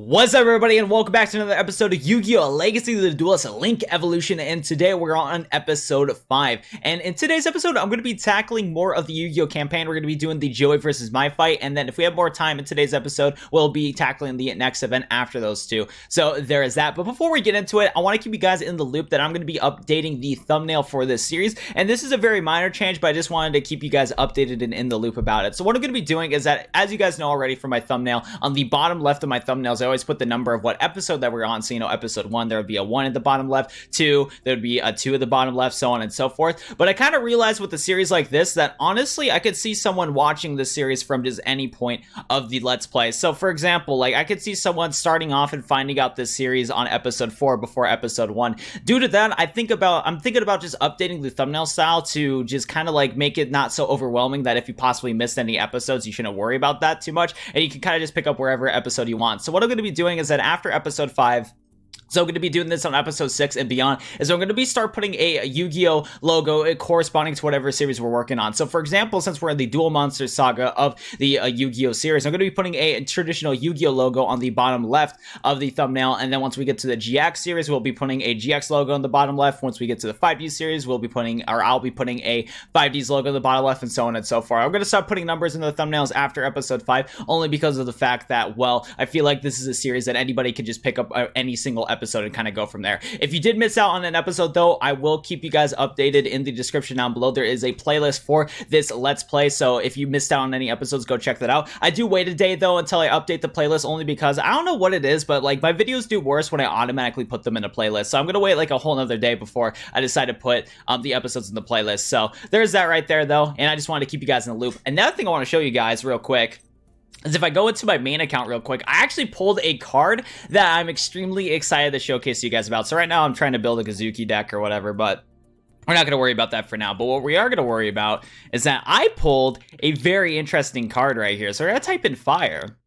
What's up, everybody, and welcome back to another episode of Yu-Gi-Oh! Legacy of the Duelist Link Evolution, and today we're on episode 5. And in today's episode, I'm going to be tackling more of the Yu-Gi-Oh! Campaign. We're going to be doing the Joey versus My fight, and then if we have more time in today's episode, we'll be tackling the next event after those two. So there is that. But before we get into it, I want to keep you guys in the loop that I'm going to be updating the thumbnail for this series. And this is a very minor change, but I just wanted to keep you guys updated and in the loop about it. So what I'm going to be doing is that, as you guys know already from my thumbnail, on the bottom left of my thumbnails, I always put the number of what episode that we're on. So, you know, episode 1, there would be a 1 at the bottom left, 2, there would be a 2 at the bottom left, so on and so forth. But I kind of realized with a series like this that honestly, I could see someone watching this series from just any point of the Let's Play. So, for example, like I could see someone starting off and finding out this series on episode 4 before episode 1. Due to that, I'm thinking about just updating the thumbnail style to just kind of like make it not so overwhelming that if you possibly missed any episodes, you shouldn't worry about that too much, and you can kind of just pick up wherever episode you want. So what I'm going to be doing is that after episode 5, so I'm going to be doing this on episode 6 and beyond, is I'm going to be putting a Yu-Gi-Oh logo corresponding to whatever series we're working on. So for example, since we're in the Duel Monsters saga of the Yu-Gi-Oh series, I'm going to be putting a traditional Yu-Gi-Oh logo on the bottom left of the thumbnail, and then once we get to the GX series, we'll be putting a GX logo on the bottom left. Once we get to the 5D series, I'll be putting a 5D's logo on the bottom left, and so on and so forth. I'm going to start putting numbers in the thumbnails after episode 5, only because of the fact that, well, I feel like this is a series that anybody can just pick up any single episode and kind of go from there. If you did miss out on an episode though, I will keep you guys updated in the description down below. There is a playlist for this Let's Play, so if you missed out on any episodes, go check that out. I do wait a day though until I update the playlist, only because I don't know what it is, but like my videos do worse when I automatically put them in a playlist. So I'm gonna wait like a whole nother day before I decide to put the episodes in the playlist. So there's that right there though, and I just wanted to keep you guys in the loop. Another thing I want to show you guys real quick is if I go into my main account real quick, I actually pulled a card that I'm extremely excited to showcase to you guys about. So right now I'm trying to build a Kazuki deck or whatever, but we're not going to worry about that for now. But what we are going to worry about is that I pulled a very interesting card right here. So we're going to type in fire.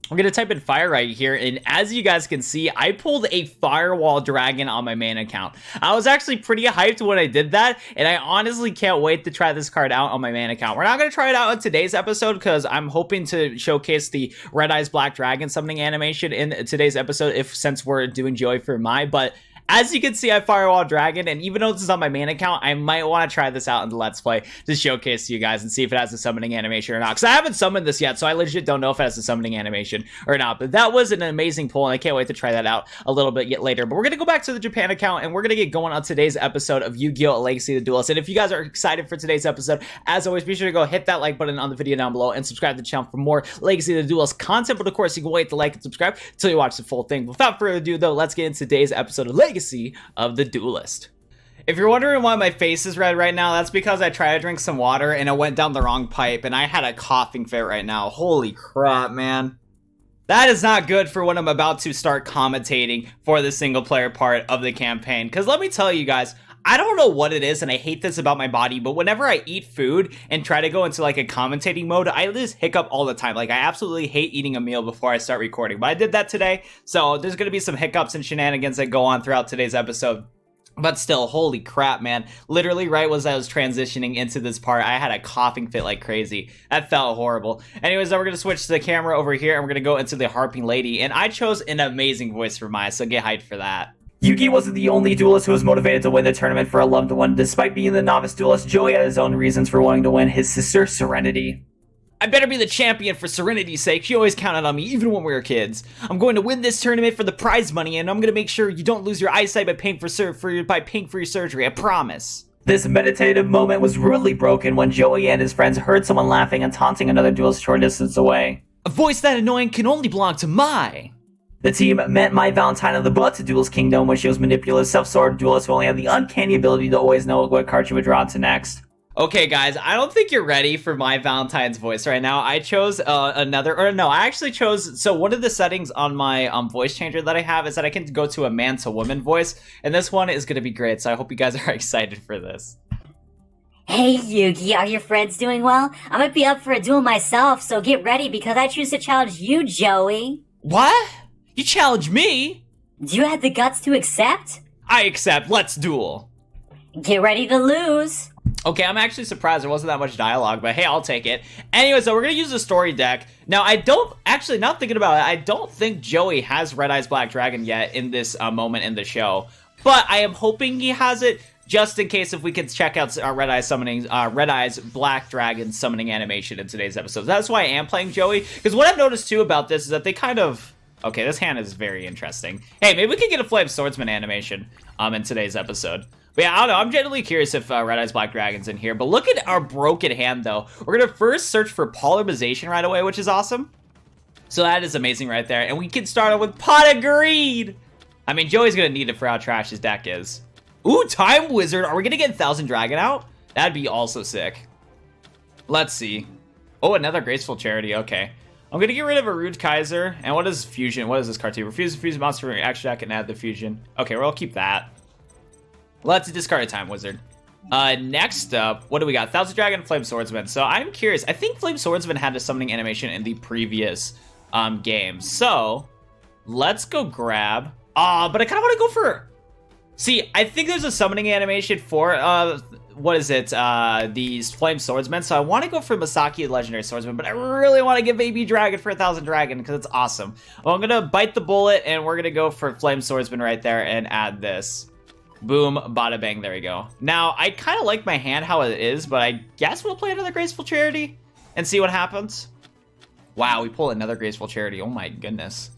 I'm going to type in fire right here, and as you guys can see, I pulled a Firewall Dragon on my main account. I was actually pretty hyped when I did that, and I honestly can't wait to try this card out on my main account. We're not going to try it out in today's episode because I'm hoping to showcase the Red Eyes Black Dragon summoning animation in today's episode, since we're doing Joey for my, but as you can see, I Firewall Dragon, and even though this is on my main account, I might want to try this out in the Let's Play to showcase to you guys and see if it has a summoning animation or not. Because I haven't summoned this yet, so I legit don't know if it has a summoning animation or not. But that was an amazing pull, and I can't wait to try that out a little bit later. But we're going to go back to the Japan account, and we're going to get going on today's episode of Yu-Gi-Oh! Legacy of the Duelist. And if you guys are excited for today's episode, as always, be sure to go hit that like button on the video down below and subscribe to the channel for more Legacy of the Duelist content. But of course, you can wait to like and subscribe until you watch the full thing. Without further ado, though, let's get into today's episode of Legacy of the Duelist. If you're wondering why my face is red right now, that's because I tried to drink some water and it went down the wrong pipe and I had a coughing fit right now. Holy crap, man. That is not good for when I'm about to start commentating for the single player part of the campaign. Because let me tell you guys, I don't know what it is, and I hate this about my body, but whenever I eat food and try to go into like a commentating mode, I just hiccup all the time. Like, I absolutely hate eating a meal before I start recording, but I did that today, so there's gonna be some hiccups and shenanigans that go on throughout today's episode. But still, holy crap, man. Literally right as I was transitioning into this part, I had a coughing fit like crazy. That felt horrible. Anyways, now we're going to switch to the camera over here, and we're going to go into the Harping Lady. And I chose an amazing voice for mine, so get hyped for that. Yugi wasn't the only duelist who was motivated to win the tournament for a loved one. Despite being the novice duelist, Joey had his own reasons for wanting to win his sister, Serenity. I better be the champion for Serenity's sake. She always counted on me, even when we were kids. I'm going to win this tournament for the prize money, and I'm going to make sure you don't lose your eyesight by paying for your surgery. I promise. This meditative moment was rudely broken when Joey and his friends heard someone laughing and taunting another duelist short distance away. A voice that annoying can only belong to my... The team met My Valentine of the Butt to Duelist Kingdom when she was manipulative, self-sorted duelist who only had the uncanny ability to always know what card she would draw to next. Okay, guys, I don't think you're ready for My Valentine's voice right now. I chose I actually chose, so one of the settings on my voice changer that I have is that I can go to a man to woman voice, and this one is going to be great, so I hope you guys are excited for this. Hey Yugi, are your friends doing well? I might be up for a duel myself, so get ready because I choose to challenge you, Joey. What? You challenge me? Do you have the guts to accept? I accept. Let's duel. Get ready to lose. Okay, I'm actually surprised there wasn't that much dialogue, but hey, I'll take it. Anyway, so we're gonna use the story deck. Now, I don't, actually, not thinking about it, I don't think Joey has Red Eyes Black Dragon yet in this moment in the show. But I am hoping he has it, just in case if we can check out our Red Eyes Black Dragon summoning animation in today's episode. That's why I am playing Joey, because what I've noticed too about this is that they kind of... Okay, this hand is very interesting. Hey, maybe we can get a Flame Swordsman animation in today's episode. But yeah, I don't know. I'm genuinely curious if Red Eyes Black Dragon's in here. But look at our broken hand, though. We're going to first search for Polymerization right away, which is awesome. So that is amazing right there. And we can start off with Pot of Greed. I mean, Joey's going to need it for how trash his deck is. Ooh, Time Wizard. Are we going to get 1000 Dragon out? That'd be also sick. Let's see. Oh, another Graceful Charity. Okay. I'm going to get rid of a Rude Kaiser. And what is Fusion? What is this card to? Refuse to fuse monster from extra deck and add the Fusion. Okay, well, I'll keep that. Let's discard a Time Wizard. Next up, what do we got? 1000 Dragon, Flame Swordsman. So I'm curious. I think Flame Swordsman had a summoning animation in the previous game. So let's go grab. But I kind of want to go for. See, I think there's a summoning animation for what is it? These Flame Swordsmen. So I want to go for Masaki, the Legendary Swordsman, but I really want to get Baby Dragon for 1000 Dragon because it's awesome. Well, I'm gonna bite the bullet and we're gonna go for Flame Swordsman right there and add this. Boom, bada bang, there we go. Now, I kind of like my hand how it is, but I guess we'll play another Graceful Charity and see what happens. Wow, we pull another Graceful Charity. Oh my goodness.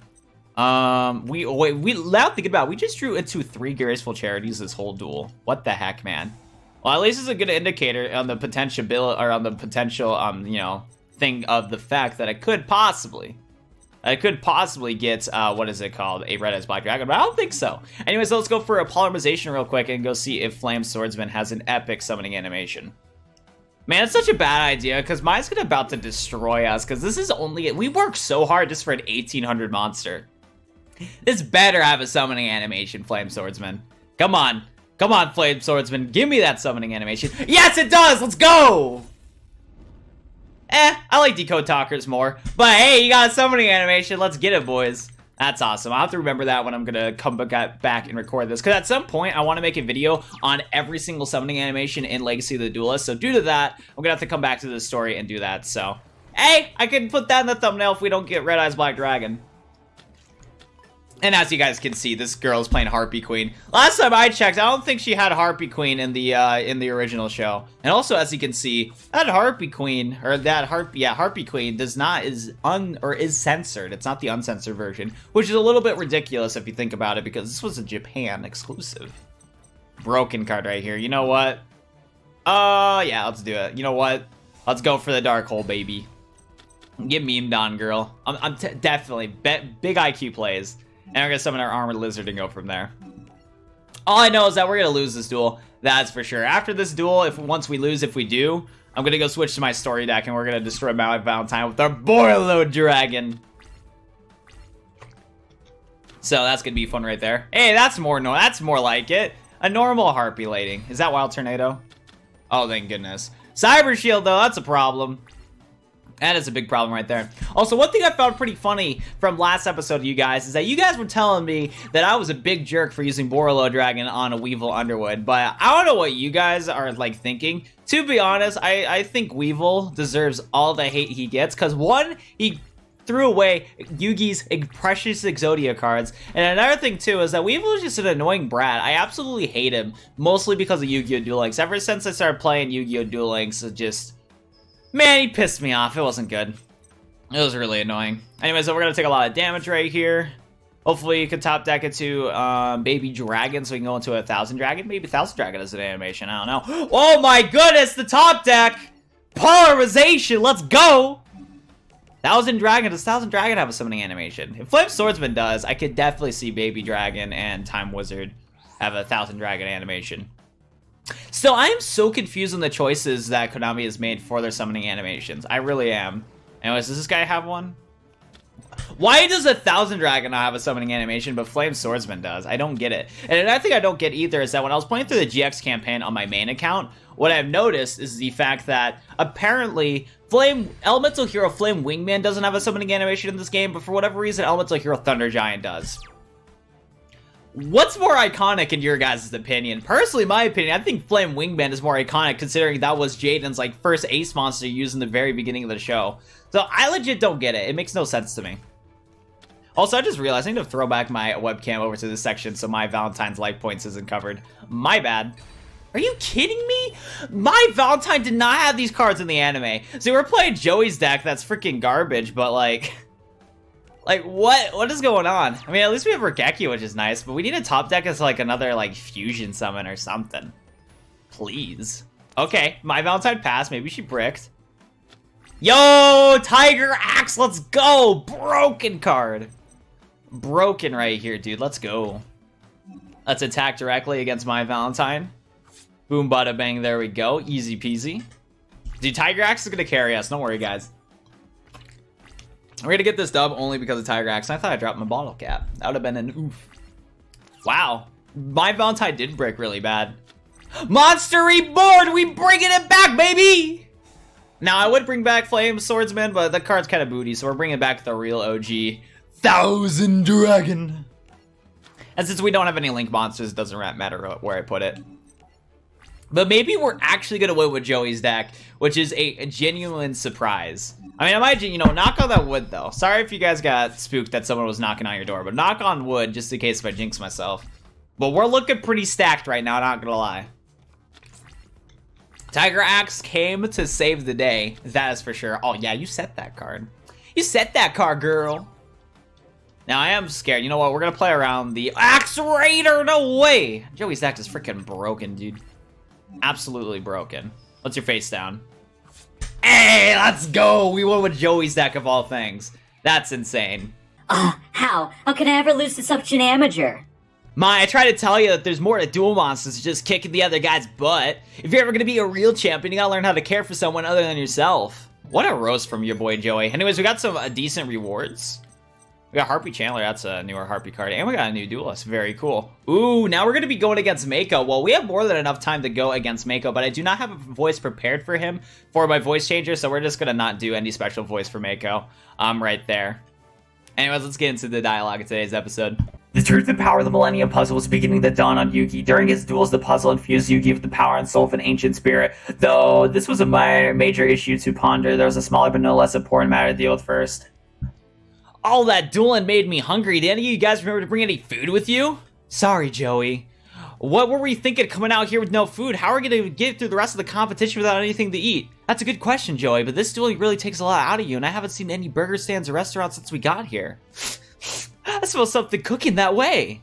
Now thinking about it, we just drew into 3 Graceful Charities this whole duel. What the heck, man? Well, at least it's a good indicator on the potential you know, thing of the fact that I could possibly get, what is it called? A Red Eyes Black Dragon, but I don't think so. Anyways, let's go for a Polymerization real quick and go see if Flame Swordsman has an epic summoning animation. Man, it's such a bad idea, because mine's about to destroy us, because this is only... We worked so hard just for an 1800 monster. This better have a summoning animation, Flame Swordsman. Come on. Come on, Flame Swordsman. Give me that summoning animation. Yes, it does! Let's go! I like Decode Talkers more. But hey, you got a summoning animation. Let's get it, boys. That's awesome. I'll have to remember that when I'm going to come back and record this. Because at some point, I want to make a video on every single summoning animation in Legacy of the Duelist. So due to that, I'm going to have to come back to this story and do that. So, hey, I can put that in the thumbnail if we don't get Red Eyes Black Dragon. And as you guys can see, this girl's playing Harpy Queen. Last time I checked, I don't think she had Harpy Queen in the original show. And also, as you can see, that Harpy Queen Harpy Queen is censored. It's not the uncensored version, which is a little bit ridiculous if you think about it, because this was a Japan exclusive. Broken card right here. You know what? Yeah, let's do it. You know what? Let's go for the Dark Hole, baby. Get memed on, girl. I'm definitely big IQ plays. And we're going to summon our Armored Lizard and go from there. All I know is that we're going to lose this duel. That's for sure. After this duel, once we lose, if we do, I'm going to go switch to my story deck and we're going to destroy Malik Valentine with our Boilo Dragon. So that's going to be fun right there. Hey, that's more like it. A normal Harpy Lady. Is that Wild Tornado? Oh, thank goodness. Cyber Shield, though, that's a problem. That is a big problem right there. Also, one thing I found pretty funny from last episode of you guys is that you guys were telling me that I was a big jerk for using Borolo Dragon on a Weevil Underwood, but I don't know what you guys are like thinking. To be honest, I think Weevil deserves all the hate he gets, because one, he threw away Yugi's precious Exodia cards, and another thing too is that Weevil is just an annoying brat. I absolutely hate him, mostly because of Yu-Gi-Oh! Duel Links. Ever since I started playing Yu-Gi-Oh! Duel Links, it just... Man, he pissed me off. It wasn't good. It was really annoying. Anyway, so we're going to take a lot of damage right here. Hopefully you can top deck it to Baby Dragon so we can go into a 1000 Dragon. Maybe 1000 Dragon is an animation. I don't know. Oh my goodness, the top deck! Polarization, let's go! 1000 Dragon. Does 1000 Dragon have a summoning animation? If Flame Swordsman does, I could definitely see Baby Dragon and Time Wizard have a 1000 Dragon animation. Still, I am so confused on the choices that Konami has made for their summoning animations. I really am. Anyways, does this guy have one? Why does a 1000 Dragon not have a summoning animation, but Flame Swordsman does? I don't get it. And another thing I don't get either is that when I was playing through the GX campaign on my main account, what I've noticed is the fact that apparently Elemental Hero Flame Wingman doesn't have a summoning animation in this game, but for whatever reason, Elemental Hero Thunder Giant does. What's more iconic in your guys' opinion? Personally, my opinion, I think Flame Wingman is more iconic considering that was Jaden's like first ace monster used in the very beginning of the show. So I legit don't get it. It makes no sense to me. Also, I just realized I need to throw back my webcam over to this section so my Valentine's life points isn't covered. My bad. Are you kidding me? My Valentine did not have these cards in the anime. So we're playing Joey's deck that's freaking garbage, but like what is going on? I mean, at least we have Regeki, which is nice, but we need a top deck as like another like fusion summon or something. Please. Okay, my Valentine passed. Maybe she bricked. Yo, Tiger Axe, let's go! Broken card. Broken right here, dude. Let's go. Let's attack directly against my Valentine. Boom, bada, bang. There we go. Easy peasy. Dude, Tiger Axe is gonna carry us. Don't worry, guys. We're gonna get this dub only because of Tiger Axe. I thought I dropped my bottle cap. That would have been an oof. Wow. My Valentine did break really bad. Monster Reborn! We bringing it back, baby! Now, I would bring back Flame Swordsman, but that card's kind of booty, so we're bringing back the real OG Thousand Dragon. And since we don't have any Link monsters, it doesn't matter where I put it. But maybe we're actually going to win with Joey's deck, which is a genuine surprise. I mean, imagine, you know, knock on that wood, though. Sorry if you guys got spooked that someone was knocking on your door, but knock on wood just in case if I jinx myself. But we're looking pretty stacked right now, not going to lie. Tiger Axe came to save the day. That is for sure. Oh, yeah, you set that card. You set that card, girl. Now, I am scared. You know what? We're going to play around the Axe Raider. No way. Joey's deck is freaking broken, dude. Absolutely broken. What's your face down? Hey, let's go. We won with Joey's deck of all things. That's insane. How? How can I ever lose to such an amateur? I try to tell you that there's more to duel monsters than just kicking the other guy's butt. If you're ever going to be a real champion, you gotta learn how to care for someone other than yourself. What a roast from your boy Joey. Anyways, we got some decent rewards. We got Harpy Chandler, that's a newer Harpy card, and we got a new Duelist, very cool. Ooh, now we're going to be going against Mako. Well, we have more than enough time to go against Mako, but I do not have a voice prepared for him for my voice changer, so we're just going to not do any special voice for Mako. Right there. Anyways, let's get into the dialogue of today's episode. The truth and power of the Millennium Puzzle was beginning to dawn on Yugi. During his duels, the puzzle infused Yugi with the power and soul of an ancient spirit. Though this was a major issue to ponder, there was a smaller but no less important matter to deal with first. All that dueling made me hungry. Did any of you guys remember to bring any food with you? Sorry, Joey. What were we thinking coming out here with no food? How are we going to get through the rest of the competition without anything to eat? That's a good question, Joey, but this dueling really takes a lot out of you, and I haven't seen any burger stands or restaurants since we got here. I smell something cooking that way.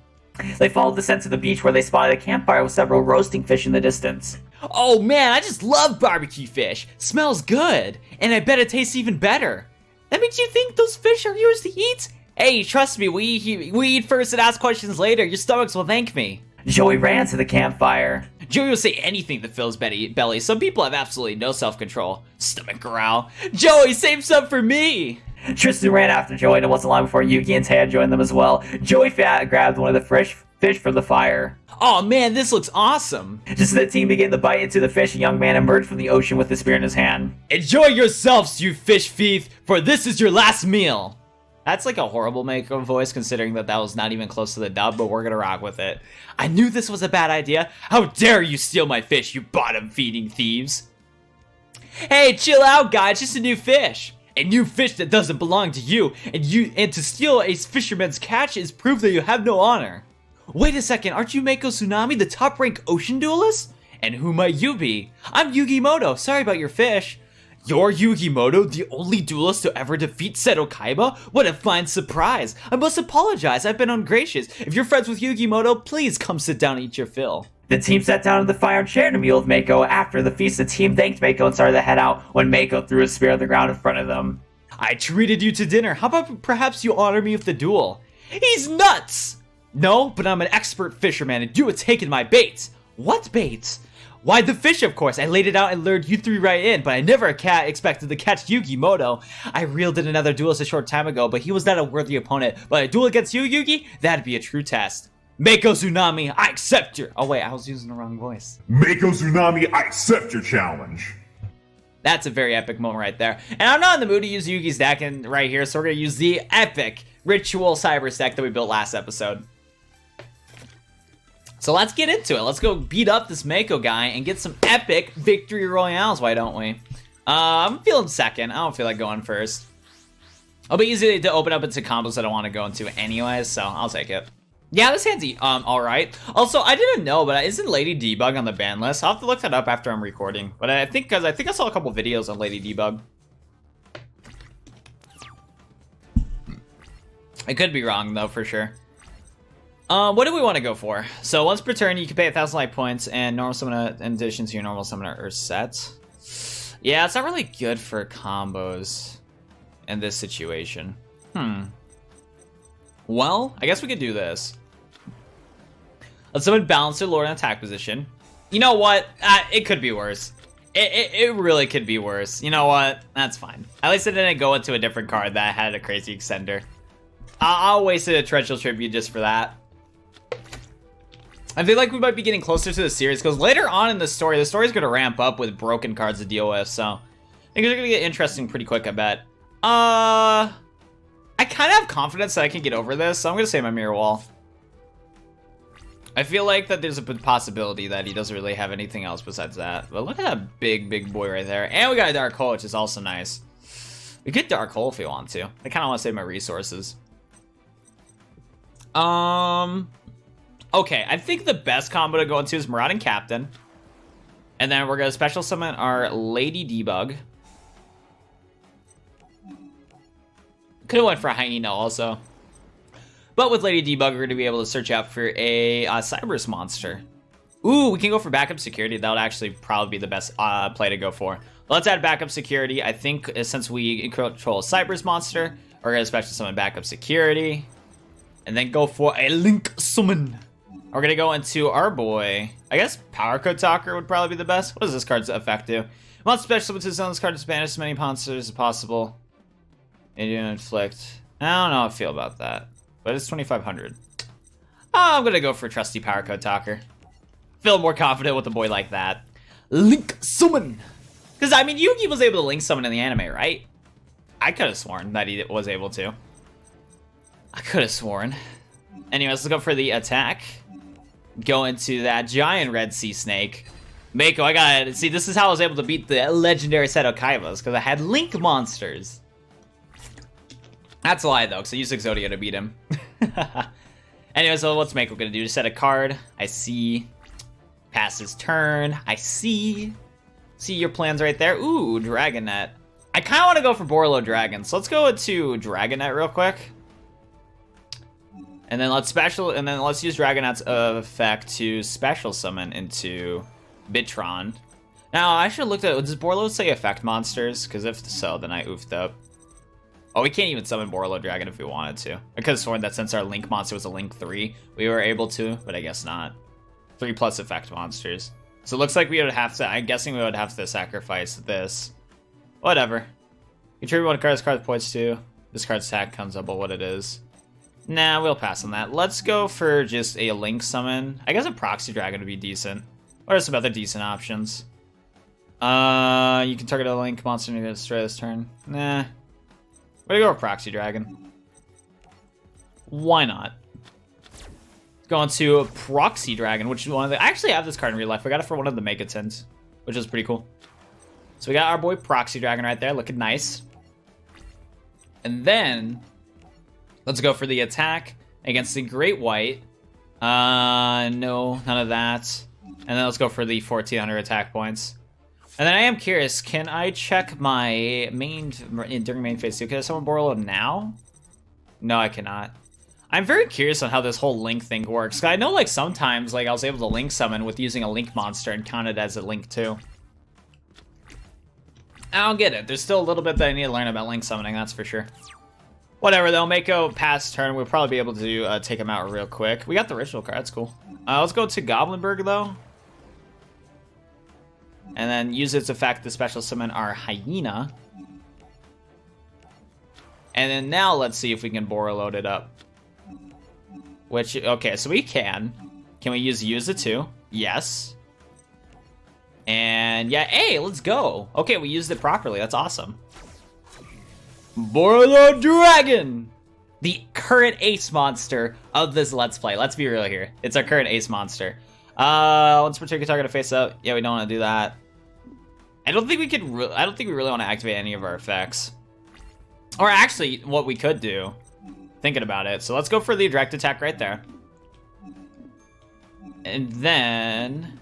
They followed the scent to the beach where they spotted a campfire with several roasting fish in the distance. Oh man, I just love barbecue fish. Smells good, and I bet it tastes even better. That makes you think those fish are yours to eat? Hey, trust me, we eat first and ask questions later. Your stomachs will thank me. Joey ran to the campfire. Joey will say anything that fills belly. Some people have absolutely no self-control. Stomach growl. Joey, save some for me! Tristan ran after Joey, and it wasn't long before Yugi and Taya joined them as well. Joey grabbed one of the fresh fish from the fire. Oh man, this looks awesome! Just as the team began to bite into the fish, a young man emerged from the ocean with a spear in his hand. Enjoy yourselves, you fish thief, for this is your last meal! That's like a horrible Mako voice, considering that was not even close to the dub, but we're gonna rock with it. I knew this was a bad idea. How dare you steal my fish, you bottom-feeding thieves! Hey, chill out, guys, just a new fish! A new fish that doesn't belong to you, and to steal a fisherman's catch is proof that you have no honor. Wait a second, aren't you Mako Tsunami, the top-ranked ocean duelist? And who might you be? I'm Yugi Moto, sorry about your fish. You're Yugi Moto, the only duelist to ever defeat Seto Kaiba? What a fine surprise! I must apologize, I've been ungracious. If you're friends with Yugi Moto, please come sit down and eat your fill. The team sat down in the fire and shared a meal with Mako. After the feast, the team thanked Mako and started to head out when Mako threw a spear on the ground in front of them. I treated you to dinner, how about perhaps you honor me with the duel? He's nuts! No, but I'm an expert fisherman and you have taken my bait. What bait? Why, the fish, of course. I laid it out and lured you three right in, but I never expected to catch Yugi Moto. I reeled in another duelist a short time ago, but he was not a worthy opponent. But a duel against you, Yugi? That'd be a true test. Mako Tsunami, I accept your... Oh wait, I was using the wrong voice. Mako Tsunami, I accept your challenge. That's a very epic moment right there. And I'm not in the mood to use Yugi's deck right here, so we're going to use the epic Ritual Cyber deck that we built last episode. So let's get into it. Let's go beat up this Mako guy and get some epic victory royales, why don't we? I'm feeling second. I don't feel like going first. It'll be easy to open up into combos I don't want to go into anyways, so I'll take it. Yeah, this hand's alright. Also, I didn't know, but isn't Lady Debug on the ban list? I'll have to look that up after I'm recording. But I think I saw a couple videos on Lady Debug. I could be wrong though, for sure. What do we want to go for? So once per turn, you can pay 1,000 life points, and normal summoner in addition to your normal summoner or set. Yeah, it's not really good for combos in this situation. Well, I guess we could do this. Let's summon Balancer Lord in attack position. You know what? It could be worse. It really could be worse. You know what? That's fine. At least I didn't go into a different card that had a crazy extender. I'll waste a Torrential Tribute just for that. I feel like we might be getting closer to the series, because later on in the story's going to ramp up with broken cards to deal with, so I think it's going to get interesting pretty quick, I bet. I kind of have confidence that I can get over this, so I'm going to say my Mirror Wall. I feel like that there's a possibility that he doesn't really have anything else besides that. But look at that big boy right there. And we got a Dark Hole, which is also nice. We could Dark Hole if we want to. I kind of want to save my resources. Okay, I think the best combo to go into is Marauding Captain. And then we're going to special summon our Lady Debug. Could have went for a Hyena also. But with Lady Debug, we're going to be able to search out for a Cyberus monster. Ooh, we can go for backup security. That would actually probably be the best play to go for. Let's add backup security. I think since we control a Cyberus monster, we're going to special summon backup security. And then go for a Link Summon. We're going to go into our boy. I guess Power Code Talker would probably be the best. What does this card's effect do? Want special summon to zone this card to banish as many monsters as possible. And you inflict. I don't know how I feel about that. But it's 2,500. I'm going to go for Trusty Power Code Talker. Feel more confident with a boy like that. Link Summon. Because, I mean, Yu-Gi was able to Link Summon in the anime, right? I could have sworn that he was able to. I could have sworn. Anyways, let's go for the attack. Go into that giant Red Sea Snake. Mako, I got it. See, this is how I was able to beat the legendary set of Kaivas, because I had Link monsters. That's a lie, though, because I used Exodia to beat him. Anyway, so what's Mako gonna do? Just set a card. I see. Pass his turn. I see. See your plans right there. Ooh, Dragonet. I kind of want to go for Borlo Dragon, so let's go into Dragonet real quick. And then let's use Dragonet's effect to special summon into Bitron. Now, I should have looked at, does Borlo say effect monsters? Because if so, then I oofed up. Oh, we can't even summon Borlo Dragon if we wanted to. I could have sworn that since our Link monster was a Link 3, we were able to, but I guess not. 3+ effect monsters. So it looks like we would have to, I'm guessing we would have to sacrifice this. Whatever. Contribute one card's card points to. This card's attack comes up with what it is. Nah, we'll pass on that. Let's go for just a Link summon. I guess a Proxy Dragon would be decent. What are some other decent options? You can target a Link monster and destroy this turn. Nah. We're gonna go with Proxy Dragon. Why not? Going to a Proxy Dragon, which is one of the... I actually have this card in real life. I got it for one of the Mega Tins, which is pretty cool. So we got our boy Proxy Dragon right there, looking nice. And then... let's go for the attack against the Great White. No, none of that. And then let's go for the 1,400 attack points. And then I am curious, can I check my main during main phase 2? Can I summon Borlo now? No, I cannot. I'm very curious on how this whole Link thing works. I know like sometimes like I was able to Link summon with using a Link monster and count it as a Link too. I don't get it. There's still a little bit that I need to learn about Link summoning, that's for sure. Whatever though, Mako pass turn. We'll probably be able to take him out real quick. We got the ritual card, that's cool. Let's go to Goblinburg though. And then use its effect to special summon our Hyena. And then now let's see if we can Borlo load it up. Which, okay, so we can. Can we use it too? Yes. And yeah, hey, let's go. Okay, we used it properly, that's awesome. Borlo Dragon! the current ace monster of this Let's Play. Let's be real here. It's our current ace monster. Once we're taking target to face up. Yeah, we don't want to do that. I don't think we could. I don't think we really want to activate any of our effects. Or actually, what we could do, thinking about it. So let's go for the direct attack right there. And then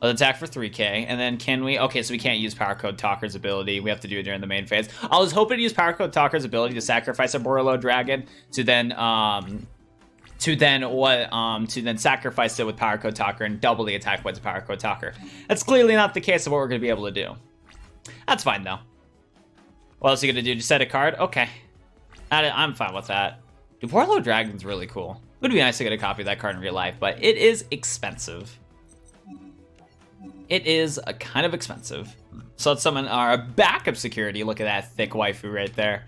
let's attack for 3k. And then can we? Okay, so we can't use Power Code Talker's ability. We have to do it during the main phase. I was hoping to use Power Code Talker's ability to sacrifice a Borolo Dragon to then sacrifice it with Power Code Talker and double the attack points of Power Code Talker. That's clearly not the case of what we're going to be able to do. That's fine, though. What else are you going to do? Just set a card? Okay. I'm fine with that. Dude, Borolo Dragon's really cool. It would be nice to get a copy of that card in real life, but it is expensive. It is kind of expensive. So let's summon our backup security. Look at that thick waifu right there.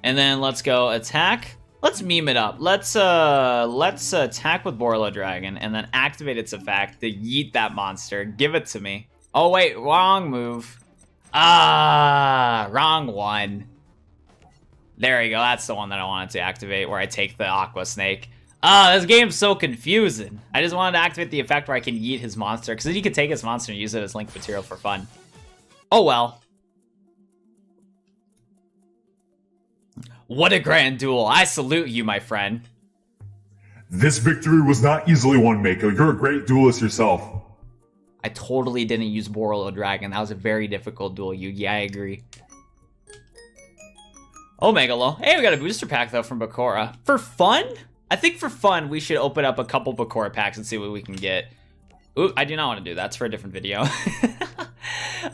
And then let's go attack. Let's meme it up. Let's attack with Borolo Dragon and then activate its effect to yeet that monster. Give it to me. Oh wait, wrong move. Wrong one. There you go. That's the one that I wanted to activate, where I take the Aqua Snake. This game's so confusing. I just wanted to activate the effect where I can yeet his monster, because then you can take his monster and use it as link material for fun. Oh well. What a grand duel. I salute you, my friend. This victory was not easily won, Mako. You're a great duelist yourself. I totally didn't use Borolo Dragon. That was a very difficult duel, Yugi. I agree. Oh, Megalo. Hey, we got a booster pack, though, from Bakura. For fun? I think for fun, we should open up a couple Bakura packs and see what we can get. Ooh, I do not want to do that. That's for a different video.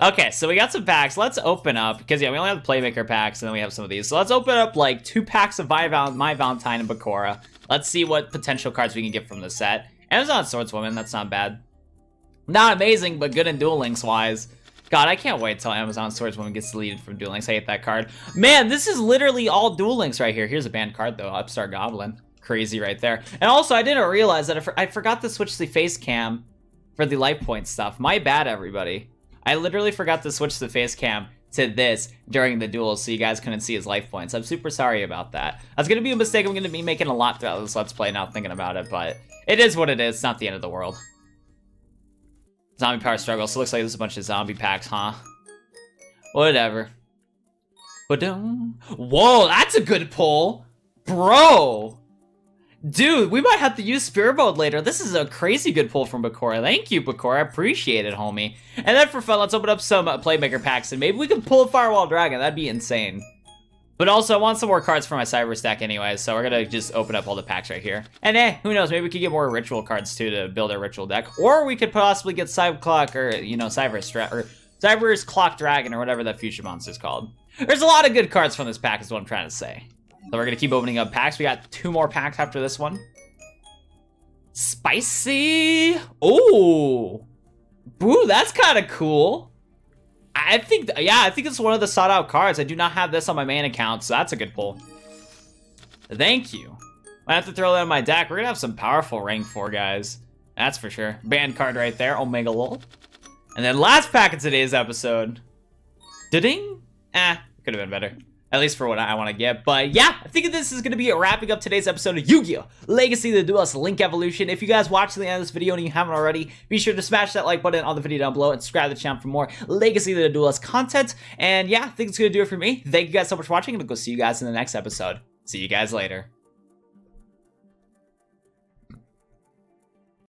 Okay, so we got some packs. Let's open up, because yeah, we only have the Playmaker packs, and then we have some of these. So let's open up like 2 packs of My Valentine and Bakura. Let's see what potential cards we can get from the set. Amazon Swordswoman, that's not bad. Not amazing, but good in Duel Links wise. God, I can't wait till Amazon Swordswoman gets deleted from Duel Links. I hate that card. Man, this is literally all Duel Links right here. Here's a banned card though, Upstart Goblin. Crazy right there. And also, I didn't realize that I forgot to switch the face cam for the life point stuff. My bad, everybody. I literally forgot to switch the face cam to this during the duel so you guys couldn't see his life points. I'm super sorry about that. That's going to be a mistake I'm going to be making a lot throughout this Let's Play now thinking about it, but it is what it is. It's not the end of the world. Zombie Power Struggle. So it looks like there's a bunch of zombie packs, huh? Whatever. Whoa, that's a good pull. Bro. Dude, we might have to use Spirit Mode later. This is a crazy good pull from Bakura. Thank you, Bakura. I appreciate it, homie. And then for fun, let's open up some Playmaker packs, and maybe we can pull a Firewall Dragon. That'd be insane. But also, I want some more cards for my Cyber stack anyway, so we're gonna just open up all the packs right here. And who knows, maybe we could get more Ritual cards too to build our Ritual deck. Or we could possibly get Cyber Clock, or, you know, Cyber's Clock Dragon, or whatever that future monster's called. There's a lot of good cards from this pack is what I'm trying to say. So we're gonna keep opening up packs. We got 2 more packs after this one. Spicy. Oh, BoOo, that's kind of cool. I think it's one of the sought out cards. I do not have this on my main account, so that's a good pull. Thank you. I have to throw that in my deck. We're gonna have some powerful rank 4 guys. That's for sure. Banned card right there, Omega Lol. And then last pack of today's episode. Da-ding. Could have been better. At least for what I want to get. But yeah, I think this is going to be wrapping up today's episode of Yu-Gi-Oh! Legacy of the Duelist Link Evolution. If you guys watched to the end of this video and you haven't already, be sure to smash that like button on the video down below and subscribe to the channel for more Legacy of the Duelist content. And yeah, I think it's going to do it for me. Thank you guys so much for watching, and I'll go see you guys in the next episode. See you guys later.